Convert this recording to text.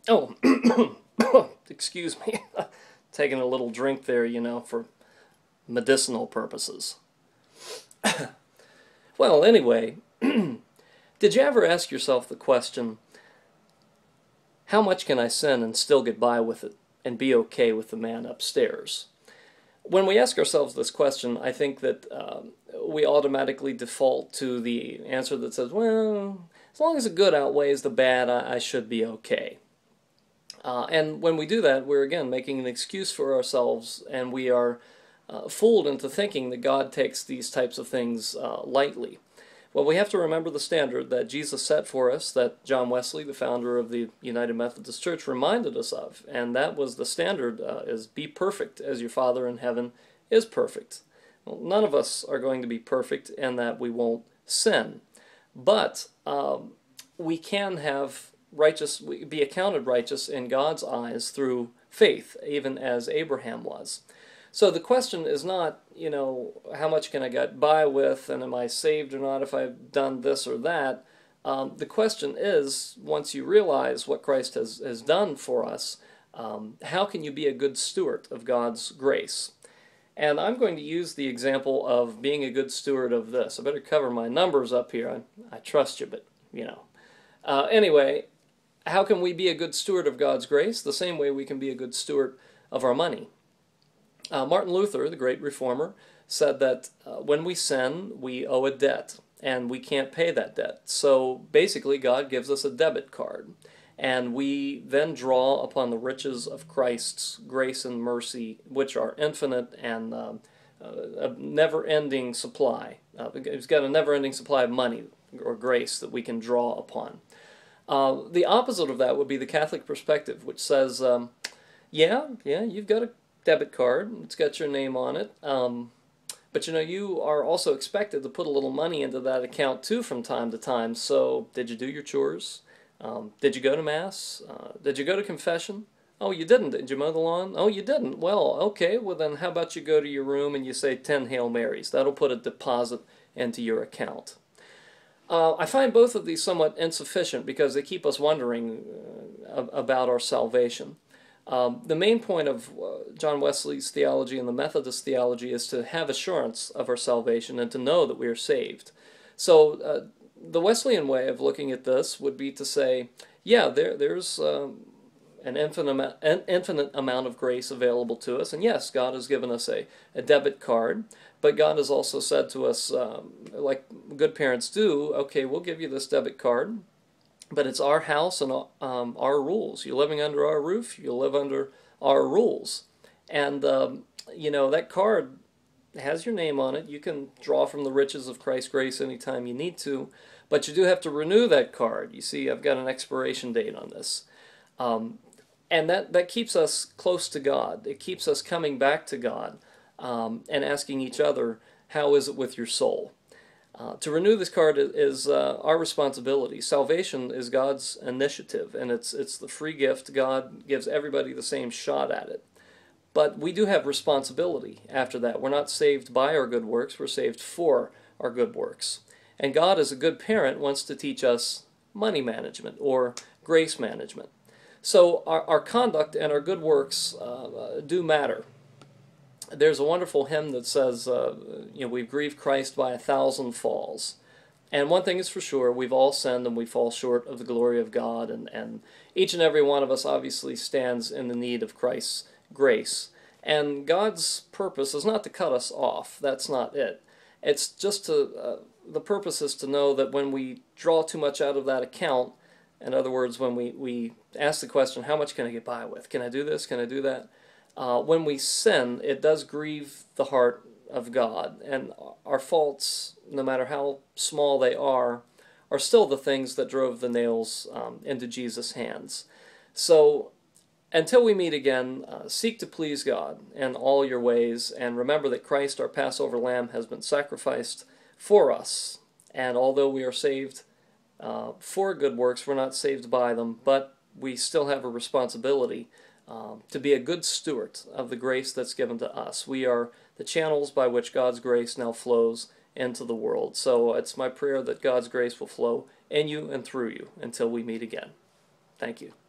Oh, excuse me. Taking a little drink there, for medicinal purposes. Well, anyway, did you ever ask yourself the question, how much can I sin and still get by with it and be okay with the man upstairs? When we ask ourselves this question, I think that we automatically default to the answer that says, well, as long as the good outweighs the bad, I should be okay. And when we do that, we're again making an excuse for ourselves, and we are fooled into thinking that God takes these types of things lightly. Well, we have to remember the standard that Jesus set for us, that John Wesley, the founder of the United Methodist Church, reminded us of, and that was the standard is be perfect as your Father in heaven is perfect. Well, none of us are going to be perfect in that we won't sin, but we can be accounted righteous in God's eyes through faith, even as Abraham was. So the question is not, how much can I get by with, and am I saved or not if I've done this or that. The question is, once you realize what Christ has done for us, how can you be a good steward of God's grace? And I'm going to use the example of being a good steward of this. I better cover my numbers up here. I trust you, but, Anyway, how can we be a good steward of God's grace? The same way we can be a good steward of our money. Martin Luther, the great reformer, said that when we sin, we owe a debt, and we can't pay that debt. So basically, God gives us a debit card, and we then draw upon the riches of Christ's grace and mercy, which are infinite and a never-ending supply. He's got a never-ending supply of money or grace that we can draw upon. The opposite of that would be the Catholic perspective, which says, yeah, you've got a debit card, it's got your name on it, but you are also expected to put a little money into that account too from time to time. So did you do your chores? Did you go to Mass? Did you go to confession? Oh, you didn't. Did you mow the lawn? Oh, you didn't. Well, okay, well then how about you go to your room and you say 10 Hail Marys? That'll put a deposit into your account. I find both of these somewhat insufficient because they keep us wondering about our salvation. The main point of John Wesley's theology and the Methodist theology is to have assurance of our salvation and to know that we are saved. So the Wesleyan way of looking at this would be to say, yeah, there's an infinite amount of grace available to us, and yes, God has given us a debit card, but God has also said to us, like good parents do, okay, we'll give you this debit card, but it's our house and our rules. You're living under our roof, you live under our rules. And, that card has your name on it. You can draw from the riches of Christ's grace anytime you need to, but you do have to renew that card. You see, I've got an expiration date on this. And that keeps us close to God. It keeps us coming back to God and asking each other, how is it with your soul? To renew this card is our responsibility. Salvation is God's initiative, and it's the free gift. God gives everybody the same shot at it. But we do have responsibility after that. We're not saved by our good works, we're saved for our good works. And God, as a good parent, wants to teach us money management or grace management. So our conduct and our good works do matter. There's a wonderful hymn that says, we've grieved Christ by 1,000 falls. And one thing is for sure, we've all sinned and we fall short of the glory of God, and each and every one of us obviously stands in the need of Christ's grace. And God's purpose is not to cut us off. That's not it. It's just the purpose is to know that when we draw too much out of that account, in other words, when we ask the question, how much can I get by with? Can I do this? Can I do that? When we sin, it does grieve the heart of God, and our faults, no matter how small they are still the things that drove the nails into Jesus' hands. So, until we meet again, seek to please God in all your ways, and remember that Christ, our Passover Lamb, has been sacrificed for us. And although we are saved for good works, we're not saved by them, but we still have a responsibility to be a good steward of the grace that's given to us. We are the channels by which God's grace now flows into the world. So it's my prayer that God's grace will flow in you and through you until we meet again. Thank you.